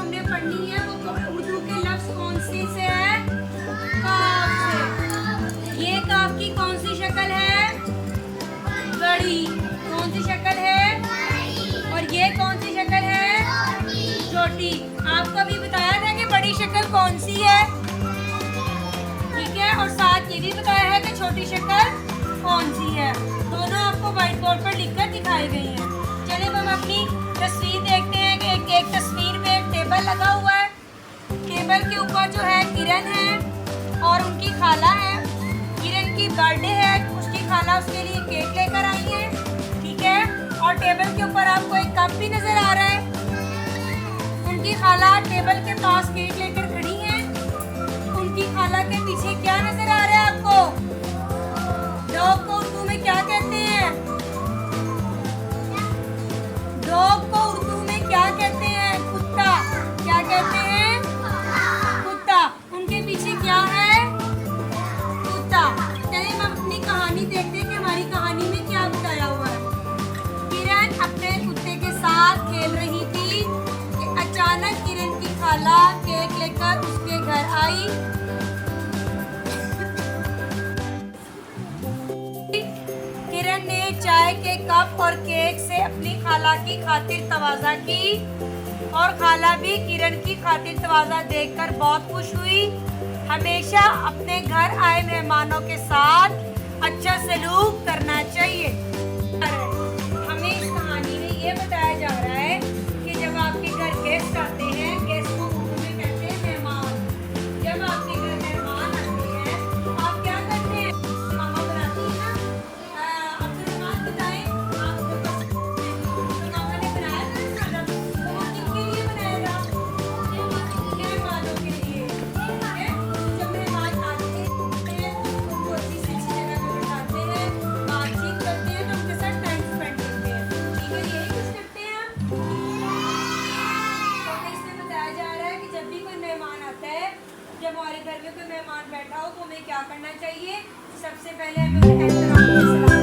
हमने पढ़नी है वो उर्दू के लफ्ज कौन सी से है? काफ से। ये काफ की कौन सी शक्ल है? बड़ी। कौन सी शक्ल है? और ये कौन सी शक्ल है? छोटी। आपको अभी बताया था कि बड़ी शक्ल कौन सी है, ठीक है, और साथ ये भी बताया है कि छोटी शक्ल कौन सी है। दोनों आपको व्हाइट बोर्ड पर लिखकर दिखाई गई हैं। चलिए हम अपनी तस्वीर देखते हैं कि एक तस्वीर में एक टेबल लगा हुआ है। टेबल के ऊपर जो है किरण है और उनकी खाला है। किरण की बर्थडे है, उसकी खाला उसके लिए केक लेकर आई है, ठीक है, और टेबल के ऊपर आपको एक कप भी नजर आ रहा है। उनकी खाला टेबल के पास केक लेकर खड़ी है। उनकी खाला के पीछे क्या नजर आ रहा है आपको? डॉग को उर्दू में क्या कहते हैं? डॉग को उर्दू में क्या कहते हैं? कुत्ता। क्या कहते हैं? कुत्ता। उनके पीछे क्या है? कुत्ता। चलिए हम अपनी कहानी देखते हैं कि हमारी कहानी में क्या बताया हुआ है। किरण अपने कुत्ते के साथ खेल रही थी कि अचानक किरण की खाला केक लेकर उसके घर आई। किरण ने चाय के कप और केक से अपनी खाला की खातिर तवाज़ा की और खाला भी किरण की खातिर तवाज़ा देखकर बहुत खुश हुई। हमेशा अपने घर आए मेहमानों के साथ अच्छा सलूक करना चाहिए। हमें इस कहानी में ये बताया जा रहा है कि जब आपके घर गेस्ट आते हैं, गेस्ट को उर्दू में कहते हैं मेहमान। जब आपके घर मेहमान आते हैं तो आप क्या करते हैं? मामा बनाती है ना। अब्दुल बताएं, आपको मामा ने बनाया था ना खाना, तो वो किसके लिए बनाएगा? मेहमानों के लिए, ठीक है। जब मेहमान आते हैं उनको अच्छी से अच्छी जगह पे बिठाते हैं, बातचीत करते हैं, तो उनके साथ टाइम स्पेंड करते हैं, ठीक है। यही कुछ करते हैं आप। तो इसमें बताया जा रहा है कि जब भी कोई मेहमान आता है, जब हमारे घर में कोई मेहमान बैठा हो तो हमें क्या करना चाहिए? सबसे पहले हमें उन्हें एहतराम से सलाम